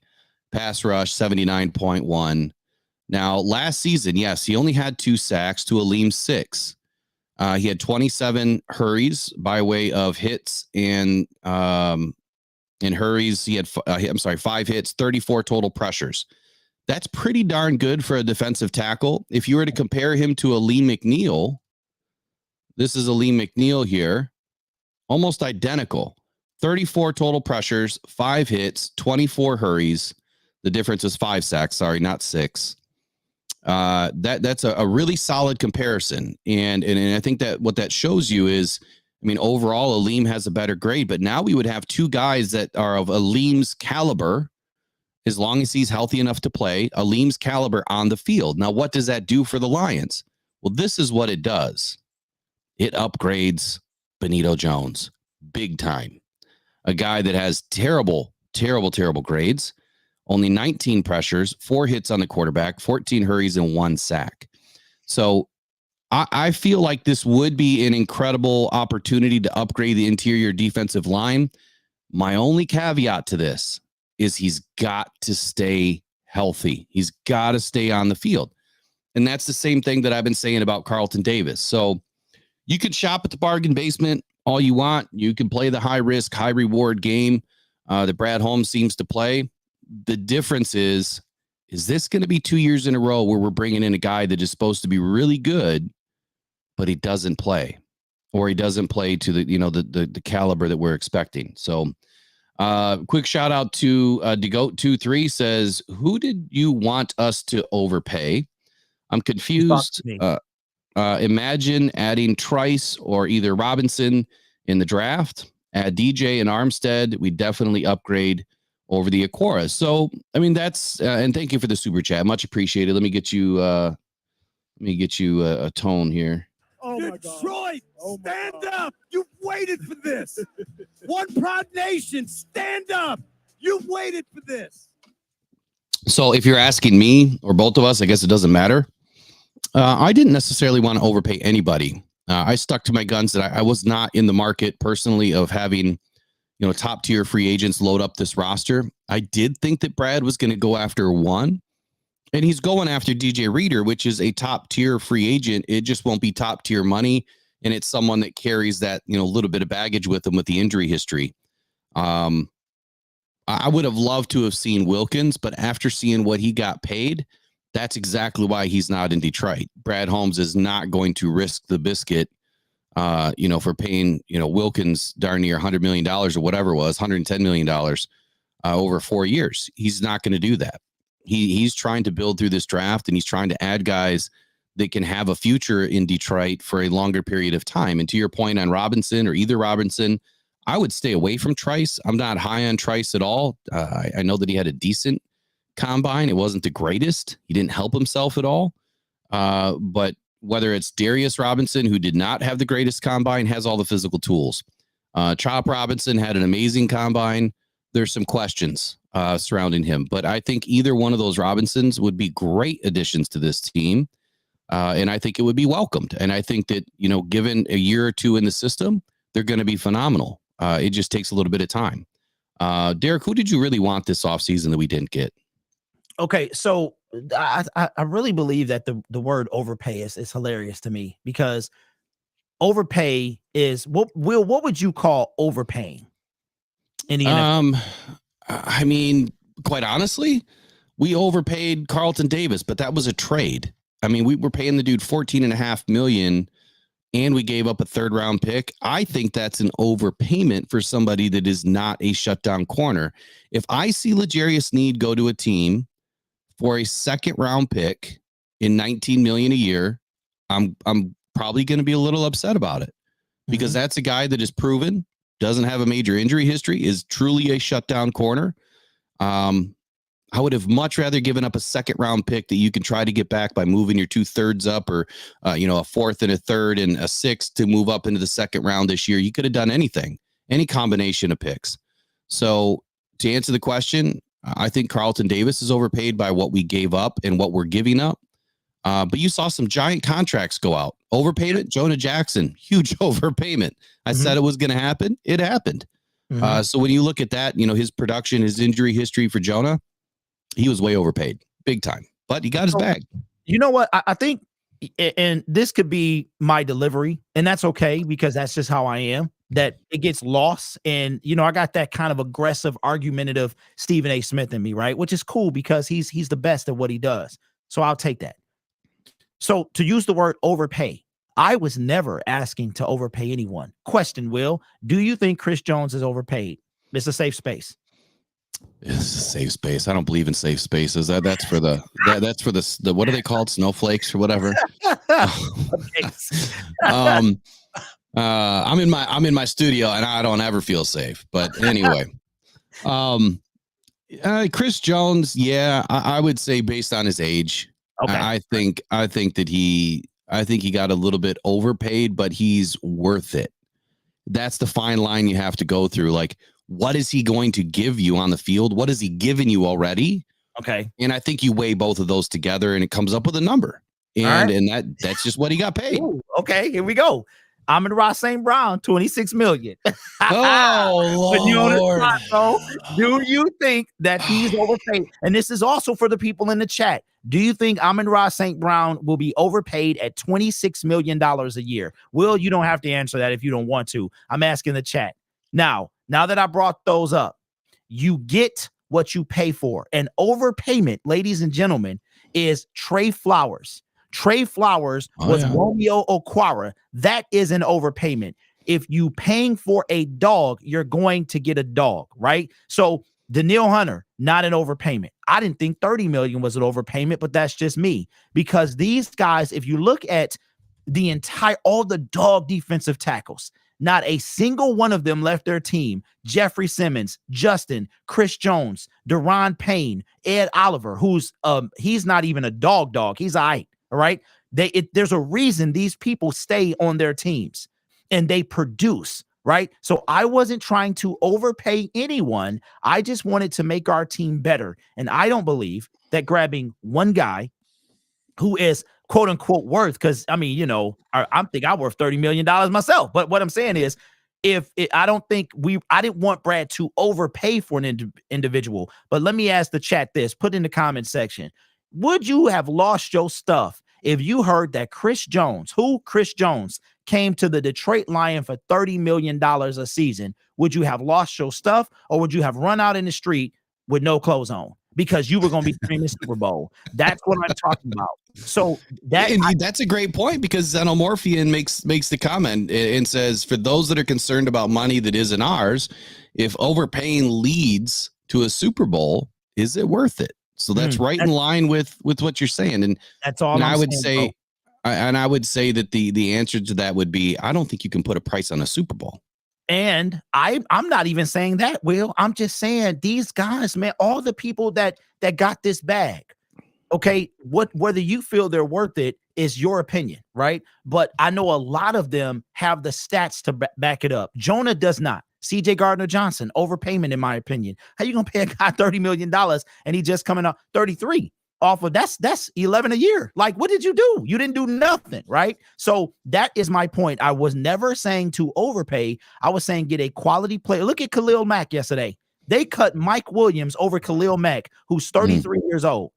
Pass rush, 79.1. Now, last season, yes, he only had 2 sacks to Aleem's 6. He had 27 hurries by way of hits and hurries. He had 5 hits, 34 total pressures. That's pretty darn good for a defensive tackle. If you were to compare him to Aleem McNeil, this is Aleem McNeil here, almost identical. 34 total pressures, 5 hits, 24 hurries. The difference is 5 sacks. Sorry, not 6. That's a really solid comparison. And I think that what that shows you is, overall, Aleem has a better grade, but now we would have 2 guys that are of Aleem's caliber, as long as he's healthy enough to play, Aleem's caliber on the field. Now, what does that do for the Lions? Well, this is what it does. It upgrades Benito Jones big time. A guy that has terrible grades. Only 19 pressures, 4 hits on the quarterback, 14 hurries, and 1 sack. So I feel like this would be an incredible opportunity to upgrade the interior defensive line. My only caveat to this is he's got to stay healthy. He's got to stay on the field. And that's the same thing that I've been saying about Carlton Davis. So you can shop at the bargain basement all you want. You can play the high risk, high reward game that Brad Holmes seems to play. The difference is this going to be 2 years in a row where we're bringing in a guy that is supposed to be really good, but he doesn't play, or he doesn't play to the caliber that we're expecting. So quick shout out to DeGoat23 says, who did you want us to overpay? I'm confused. Imagine adding Trice or either Robinson in the draft. Add DJ and Armstead. We definitely upgrade over the Aquara. So, that's and thank you for the super chat. Much appreciated. Let me get you a tone here. Oh my Detroit, God. Stand up. You've waited for this. One proud nation, stand up. You've waited for this. So if you're asking me or both of us, I guess it doesn't matter. I didn't necessarily want to overpay anybody. I stuck to my guns that I was not in the market personally of having, top tier free agents load up this roster. I did think that Brad was going to go after one, and he's going after DJ Reader, which is a top tier free agent. It just won't be top tier money. And it's someone that carries that, little bit of baggage with him with the injury history. I would have loved to have seen Wilkins, but after seeing what he got paid, that's exactly why he's not in Detroit. Brad Holmes is not going to risk the biscuit, for paying, Wilkins darn near $100 million or whatever it was, $110 million over 4 years. He's not going to do that. He's trying to build through this draft, and he's trying to add guys that can have a future in Detroit for a longer period of time. And to your point on Robinson or either Robinson, I would stay away from Trice. I'm not high on Trice at all. I know that he had a decent combine. It wasn't the greatest. He didn't help himself at all. But whether it's Darius Robinson, who did not have the greatest combine, has all the physical tools. Chop Robinson had an amazing combine. There's some questions surrounding him, but I think either one of those Robinsons would be great additions to this team. And I think it would be welcomed. And I think that, given a year or two in the system, they're going to be phenomenal. It just takes a little bit of time. Derek, who did you really want this offseason that we didn't get? Okay, so I really believe that the word overpay is hilarious to me, because overpay is what would you call overpaying in the NFL? I mean, quite honestly, we overpaid Carlton Davis, but that was a trade. I mean, we were paying the dude $14.5 million, and we gave up a 3rd-round pick. I think that's an overpayment for somebody that is not a shutdown corner. If I see L'Jarius Sneed go to a team for a 2nd-round pick in $19 million a year, I'm probably going to be a little upset about it, because that's a guy that is proven, doesn't have a major injury history, is truly a shutdown corner. I would have much rather given up a 2nd-round pick that you can try to get back by moving your 2 thirds up, or a 4th and a 3rd and a 6th to move up into the 2nd round this year. You could have done anything, any combination of picks. So to answer the question, I think Carlton Davis is overpaid by what we gave up and what we're giving up. But you saw some giant contracts go out. Overpayment, Jonah Jackson, huge overpayment. I said it was going to happen. It happened. So when you look at that, his production, his injury history for Jonah, he was way overpaid, big time, but he got his bag. You know what? I think, and this could be my delivery, and that's okay, because that's just how I am, that it gets lost. And, I got that kind of aggressive, argumentative Stephen A. Smith in me, right? Which is cool, because he's the best at what he does. So I'll take that. So to use the word overpay, I was never asking to overpay anyone. Question, Will, do you think Chris Jones is overpaid? It's a safe space. It's a safe space. I don't believe in safe spaces. That's for the what are they called? Snowflakes or whatever. I'm in my studio and I don't ever feel safe. But anyway, Chris Jones, yeah, I would say based on his age, okay. I think that he got a little bit overpaid, but he's worth it. That's the fine line you have to go through. Like, what is he going to give you on the field? What has he given you already? Okay. And I think you weigh both of those together and it comes up with a number. And that's just what he got paid. Ooh, okay, here we go. Amon-Ra St. Brown, $26 million. Oh, Lord. Do you think that he's overpaid? And this is also for the people in the chat. Do you think Amon-Ra St. Brown will be overpaid at $26 million a year? Will, you don't have to answer that if you don't want to. I'm asking the chat. Now that I brought those up, you get what you pay for. An overpayment, ladies and gentlemen, is Trey Flowers. Trey Flowers was Romeo Okwara. That is an overpayment. If you paying for a dog, you're going to get a dog, right? So Danielle Hunter, not an overpayment. I didn't think $30 million was an overpayment, but that's just me. Because these guys, if you look at all the dog defensive tackles, not a single one of them left their team. Jeffrey Simmons, Justin, Chris Jones, Deron Payne, Ed Oliver, who's he's not even a dog. He's all right. All right. There's a reason these people stay on their teams and they produce. Right. So I wasn't trying to overpay anyone. I just wanted to make our team better. And I don't believe that grabbing one guy who is quote unquote worth, because I mean, I'm worth $30 million myself. But what I'm saying is, I didn't want Brad to overpay for an individual. But let me ask the chat this, put in the comment section. Would you have lost your stuff if you heard that Chris Jones came to the Detroit Lions for $30 million a season? Would you have lost your stuff, or would you have run out in the street with no clothes on because you were going to be streaming Super Bowl? That's what I'm talking about. So that's a great point, because Xenomorphian makes the comment and says, for those that are concerned about money that isn't ours, if overpaying leads to a Super Bowl, is it worth it? So that's in line with what you're saying. And that's all. And I would say that the answer to that would be, I don't think you can put a price on a Super Bowl. And I'm not even saying that, Will. I'm just saying these guys, man, all the people that got this bag. Okay, whether you feel they're worth it is your opinion, right? But I know a lot of them have the stats to back it up. Jonah does not. CJ Gardner-Johnson, overpayment in my opinion. How you gonna pay a guy $30 million and he just coming up 33 off of that's 11 a year? Like, what did you do? You didn't do nothing, right? So that is my point. I was never saying to overpay. I was saying get a quality player. Look at Khalil Mack yesterday. They cut Mike Williams over Khalil Mack, who's 33 years old.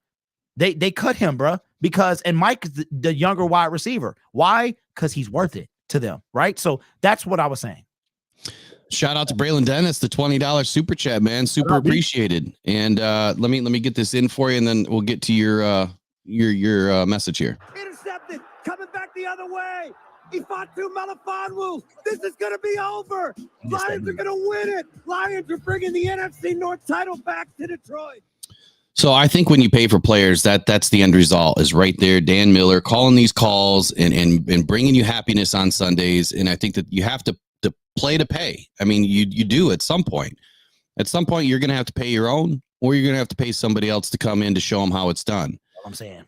They cut him, bro, and Mike is the younger wide receiver. Why? Because he's worth it to them, right? So that's what I was saying. Shout out to Braylon Dennis, the $20 super chat, man. Super appreciated. And let me get this in for you, and then we'll get to your message here. Intercepted, coming back the other way. Ifatu Melifonwu. This is going to be over. Lions are going to win it. Lions are bringing the NFC North title back to Detroit. So I think when you pay for players, that's the end result is right there. Dan Miller calling these calls and bringing you happiness on Sundays. And I think that you have to play to pay. I mean, you do at some point. At some point, you're going to have to pay your own, or you're going to have to pay somebody else to come in to show them how it's done. That's what I'm saying.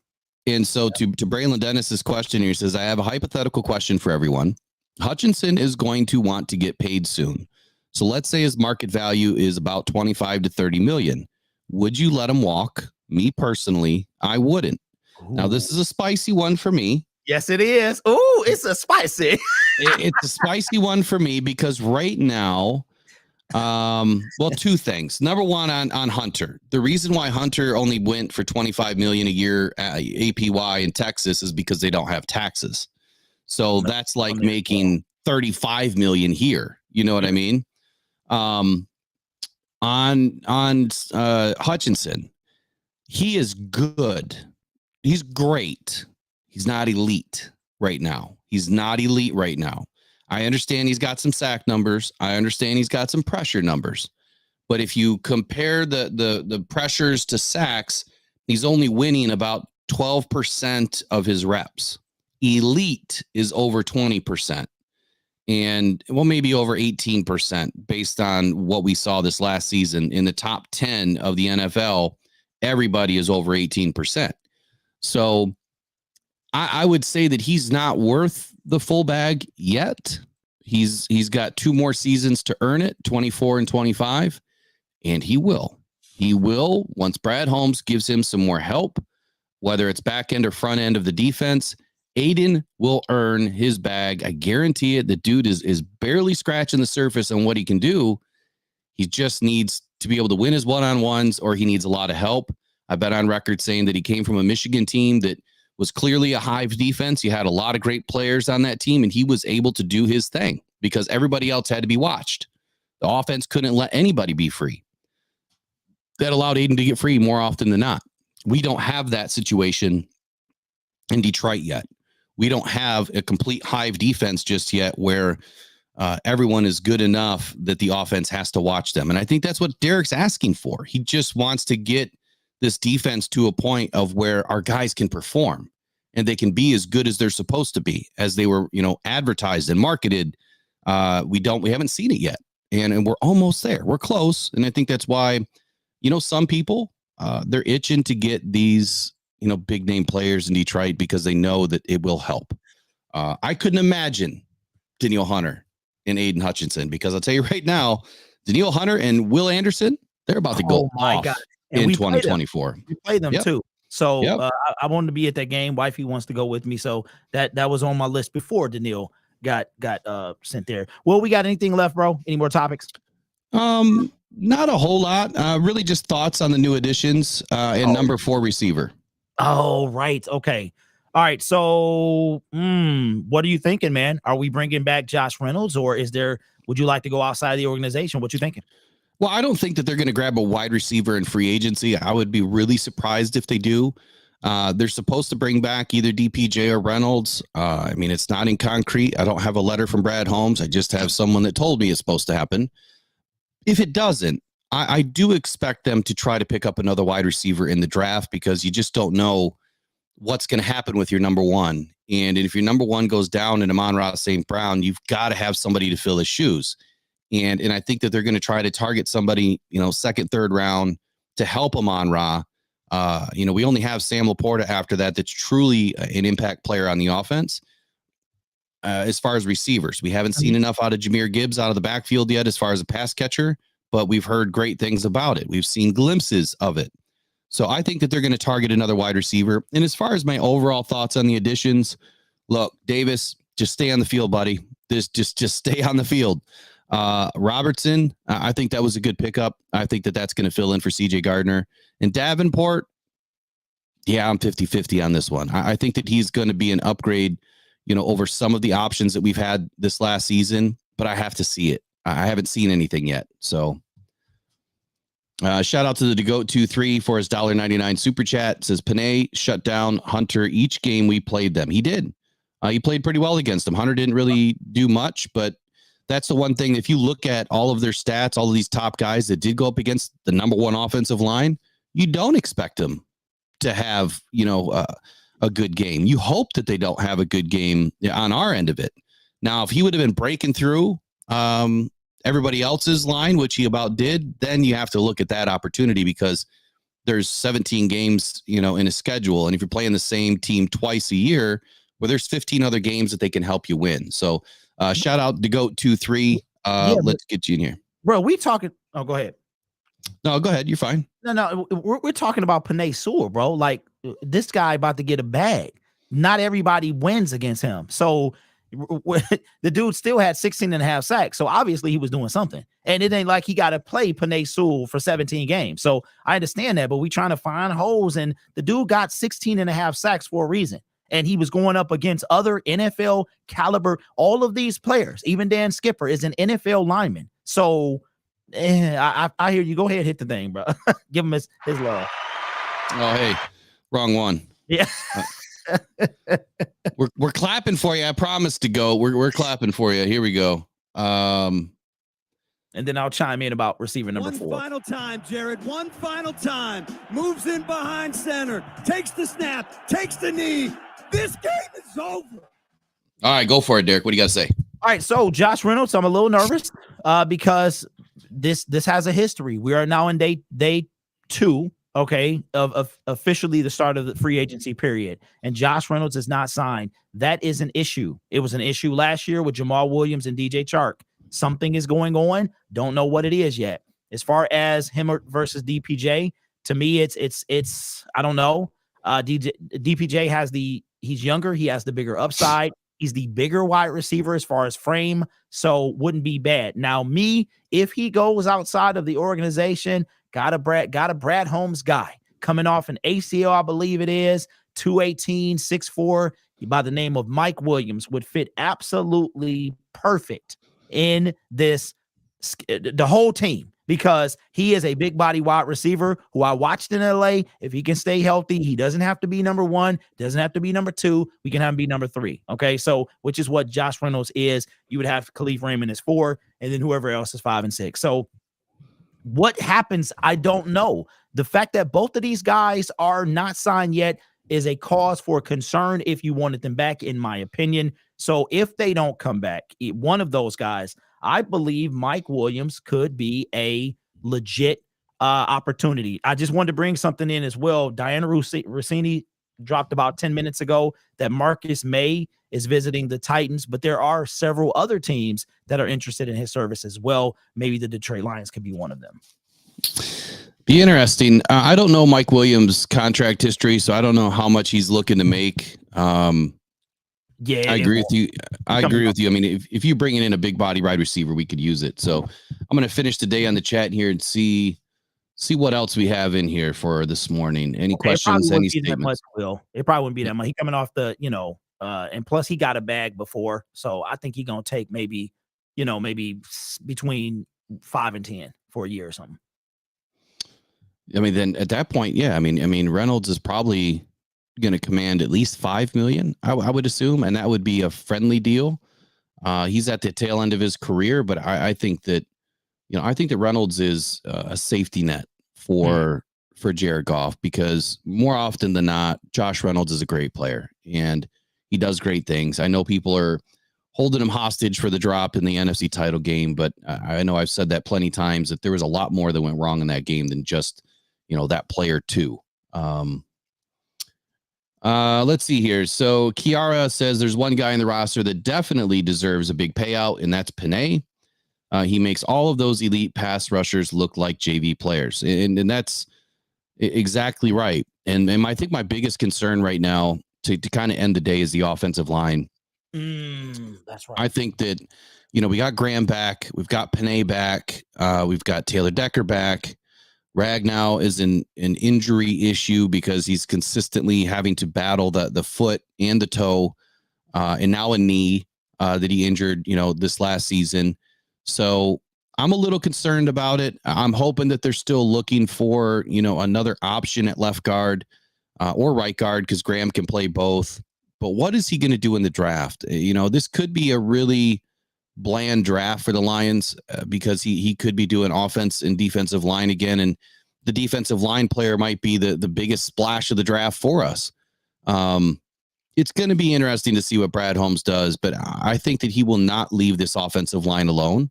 And so to Braylon Dennis's question here, he says, I have a hypothetical question for everyone. Hutchinson is going to want to get paid soon. So let's say his market value is about 25 to 30 million. Would you let him walk? Me personally, I wouldn't. Ooh. Now, this is a spicy one for me. Yes, it is. Oh, it's a spicy. It's a spicy one for me because right now, well, two things. Number one, on Hunter. The reason why Hunter only went for 25 million a year APY in Texas is because they don't have taxes. So that's like making 35 million here. You know what I mean? On Hutchinson, he is good. He's great. He's not elite right now. I understand he's got some sack numbers. I understand he's got some pressure numbers. But if you compare the pressures to sacks, he's only winning about 12% of his reps. Elite is over 20%. And well, maybe over 18% based on what we saw this last season. In the top 10 of the NFL, everybody is over 18%. So I would say that he's not worth the full bag yet. He's got 2 more seasons to earn it, 24 and 25, and he will. He will once Brad Holmes gives him some more help, whether it's back end or front end of the defense. Aiden will earn his bag. I guarantee it. The dude is barely scratching the surface on what he can do. He just needs to be able to win his one-on-ones, or he needs a lot of help. I've been on record saying that he came from a Michigan team that was clearly a hive defense. You had a lot of great players on that team, and he was able to do his thing because everybody else had to be watched. The offense couldn't let anybody be free. That allowed Aiden to get free more often than not. We don't have that situation in Detroit yet. We don't have a complete hive defense just yet where everyone is good enough that the offense has to watch them. And I think that's what Derek's asking for. He just wants to get this defense to a point of where our guys can perform and they can be as good as they're supposed to be, as they were, advertised and marketed. We haven't seen it yet. And we're almost there. We're close. And I think that's why, some people, they're itching to get these, big name players in Detroit because they know that it will help. I couldn't imagine Danielle Hunter and Aiden Hutchinson, because I'll tell you right now, Danielle Hunter and Will Anderson, they're about to go off in 2024. We play them too. So I wanted to be at that game. Wifey wants to go with me. So that was on my list before Danielle got sent there. Well, we got anything left, bro? Any more topics? Not a whole lot. Really just thoughts on the new additions and number 4 receiver. Oh, right. Okay. All right. So what are you thinking, man? Are we bringing back Josh Reynolds, or would you like to go outside the organization? What you thinking? Well, I don't think that they're going to grab a wide receiver in free agency. I would be really surprised if they do. They're supposed to bring back either DPJ or Reynolds. It's not in concrete. I don't have a letter from Brad Holmes. I just have someone that told me it's supposed to happen. If it doesn't, I do expect them to try to pick up another wide receiver in the draft, because you just don't know what's going to happen with your number 1. And if your number 1 goes down in Amon-Ra St. Brown, you've got to have somebody to fill his shoes. And I think that they're going to try to target somebody, second, third round to help Amon-Ra. We only have Sam Laporta after that. That's truly an impact player on the offense. As far as receivers, we haven't seen enough out of Jahmyr Gibbs out of the backfield yet as far as a pass catcher, but we've heard great things about it. We've seen glimpses of it. So I think that they're going to target another wide receiver. And as far as my overall thoughts on the additions, look, Davis, just stay on the field, buddy. Just stay on the field. Robertson, I think that was a good pickup. I think that that's going to fill in for CJ Gardner. And Davenport, yeah, I'm 50-50 on this one. I think that he's going to be an upgrade, over some of the options that we've had this last season, but I have to see it. I haven't seen anything yet. So shout out to the DeGoat23 for his $1.99 super chat. It says Panay shut down Hunter each game we played them. He did. He played pretty well against them. Hunter didn't really do much, but that's the one thing. If you look at all of their stats, all of these top guys that did go up against the number one offensive line, you don't expect them to have, a good game. You hope that they don't have a good game on our end of it. Now, if he would have been breaking through everybody else's line, which he about did, then you have to look at that opportunity because there's 17 games, in a schedule. And if you're playing the same team twice a year, well, there's 15 other games that they can help you win. So shout out to DeGoat23. Let's get you in here. Bro, we talking. Oh, go ahead. No, go ahead. You're fine. No, we're talking about Panay Sewell, bro. Like this guy about to get a bag. Not everybody wins against him. So the dude still had 16 and a half sacks. So obviously he was doing something. And it ain't like he got to play Panay Sewell for 17 games. So I understand that, but we trying to find holes. And the dude got 16 and a half sacks for a reason. And he was going up against other NFL caliber. All of these players, even Dan Skipper is an NFL lineman. So I hear you. Go ahead, hit the thing, bro. Give him his love. Oh, hey, wrong one. Yeah. We're clapping for you. I promise to go. We're clapping for you. Here we go. And then I'll chime in about receiver number 4. One final time, Jared. One final time. Moves in behind center. Takes the snap. Takes the knee. This game is over. All right, go for it, Derek. What do you got to say? All right, so Josh Reynolds, I'm a little nervous because this has a history. We are now in day 2, okay, of officially the start of the free agency period, and Josh Reynolds is not signed. That is an issue. It was an issue last year with Jamal Williams and DJ Chark. Something is going on. Don't know what it is yet. As far as him versus DPJ, to me, it's I don't know. DPJ he's younger. He has the bigger upside. He's the bigger wide receiver as far as frame, so wouldn't be bad. Now, if he goes outside of the organization, got a Brad Holmes guy coming off an ACL, I believe it is, 218, 6'4", by the name of Mike Williams would fit absolutely perfect in the whole team. Because he is a big body wide receiver who I watched in LA. If he can stay healthy, he doesn't have to be number 1, doesn't have to be number 2. We can have him be number 3. Okay. So, which is what Josh Reynolds is. You would have Khalif Raymond as 4, and then whoever else is 5 and 6. So, what happens? I don't know. The fact that both of these guys are not signed yet is a cause for concern if you wanted them back, in my opinion. So, if they don't come back, one of those guys, I believe Mike Williams could be a legit opportunity. I just wanted to bring something in as well. Diana Rossini dropped about 10 minutes ago that Marcus May is visiting the Titans, but there are several other teams that are interested in his service as well. Maybe the Detroit Lions could be one of them. Be interesting. I don't know Mike Williams' contract history, so I don't know how much he's looking to make. Yeah, I agree with you. I mean, if you're bringing in a big body wide receiver, we could use it. So I'm going to finish the day on the chat here and see what else we have in here for this morning. Any questions? Any statements? It probably wouldn't be that much. He coming off the, and plus he got a bag before, so I think he's going to take maybe between 5 and 10 for a year or something. I mean, then at that point, yeah. I mean, Reynolds is probably going to command at least $5 million, I would assume, and that would be a friendly deal. He's at the tail end of his career, but I think that Reynolds is a safety net for Jared Goff, because more often than not, Josh Reynolds is a great player and he does great things. I know people are holding him hostage for the drop in the NFC title game. But I know I've said that plenty of times that there was a lot more that went wrong in that game than just, that player too. Let's see here. So Kiara says there's one guy in the roster that definitely deserves a big payout, and that's Panay. He makes all of those elite pass rushers look like JV players. And that's exactly right. And I think my biggest concern right now to kind of end the day is the offensive line. That's right. I think that, we got Graham back. We've got Panay back. We've got Taylor Decker back. Ragnow is an injury issue because he's consistently having to battle the foot and the toe, and now a knee that he injured, this last season. So I'm a little concerned about it. I'm hoping that they're still looking for, another option at left guard or right guard because Graham can play both. But what is he going to do in the draft? This could be a really bland draft for the Lions because he could be doing offense and defensive line again. And the defensive line player might be the biggest splash of the draft for us. It's going to be interesting to see what Brad Holmes does, but I think that he will not leave this offensive line alone.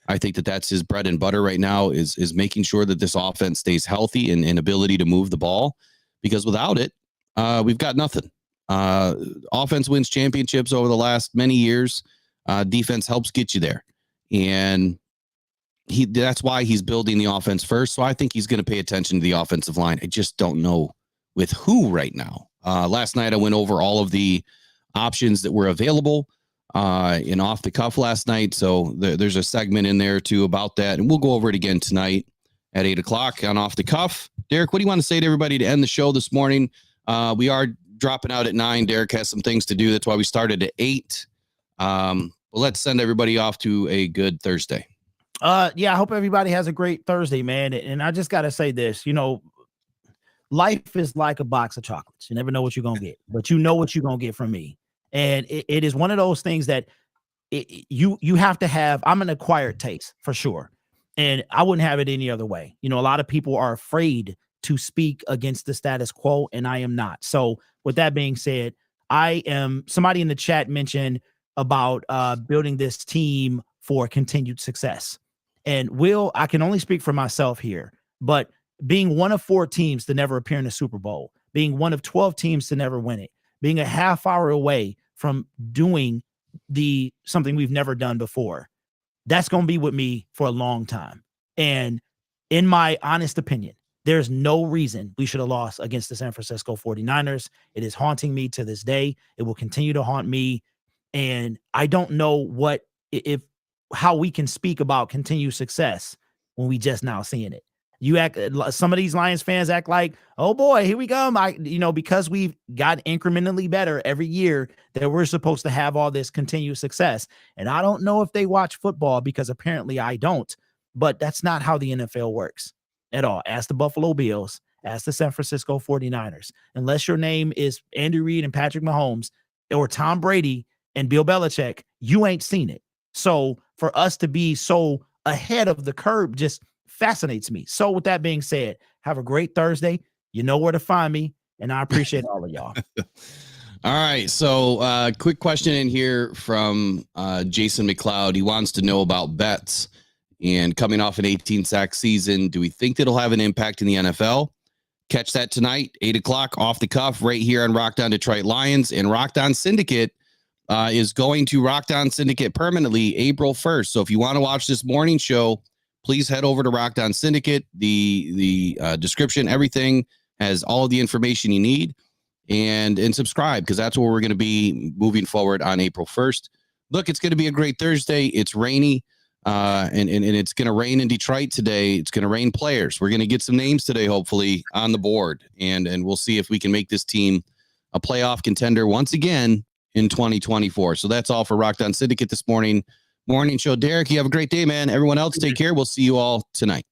I think that that's his bread and butter right now is making sure that this offense stays healthy and ability to move the ball, because without it, we've got nothing. Offense wins championships over the last many years. Defense helps get you there. And that's why he's building the offense first. So I think he's going to pay attention to the offensive line. I just don't know with who right now. Last night I went over all of the options that were available in Off the Cuff last night. So there's a segment in there too about that. And we'll go over it again tonight at 8:00 on Off the Cuff. Derek, what do you want to say to everybody to end the show this morning? We are dropping out at 9. Derek has some things to do. That's why we started at 8. Well, let's send everybody off to a good Thursday. Yeah, I hope everybody has a great Thursday, man. And I just got to say this, life is like a box of chocolates. You never know what you're going to get, but you know what you're going to get from me. And it is one of those things that you have to have. I'm an acquired taste for sure. And I wouldn't have it any other way. A lot of people are afraid to speak against the status quo, and I am not. So with that being said, somebody in the chat mentioned about building this team for continued success. And I can only speak for myself here, but being one of 4 teams to never appear in the Super Bowl, being one of 12 teams to never win it, being a half hour away from doing something we've never done before, that's going to be with me for a long time. And in my honest opinion, there's no reason we should have lost against the San Francisco 49ers. It is haunting me to this day. It will continue to haunt me. And I don't know how we can speak about continued success when we just now seeing it. Some of these Lions fans act like, oh boy, here we go. Because we've got incrementally better every year that we're supposed to have all this continued success. And I don't know if they watch football, because apparently I don't, but that's not how the NFL works at all. Ask the Buffalo Bills, ask the San Francisco 49ers. Unless your name is Andy Reid and Patrick Mahomes or Tom Brady and Bill Belichick, you ain't seen it. So for us to be so ahead of the curve just fascinates me. So with that being said, have a great Thursday. You know where to find me, and I appreciate all of y'all. All right. So quick question in here from Jason McLeod. He wants to know about bets and coming off an 18-sack season. Do we think that'll have an impact in the NFL? Catch that tonight, 8:00 Off the Cuff right here on Rock Down Detroit Lions. And Rock Down Syndicate is going to Rock Down Syndicate permanently April 1st. So if you want to watch this morning show, please head over to Rock Down Syndicate. The description, everything has all of the information you need, and subscribe, because that's where we're going to be moving forward on April 1st. Look, it's going to be a great Thursday. It's rainy, and it's going to rain in Detroit today. It's going to rain players. We're going to get some names today, hopefully, on the board, and we'll see if we can make this team a playoff contender once again in 2024. So that's all for Rock Down Syndicate this morning show. Derek, you have a great day, man. Everyone else, take care. We'll see you all tonight.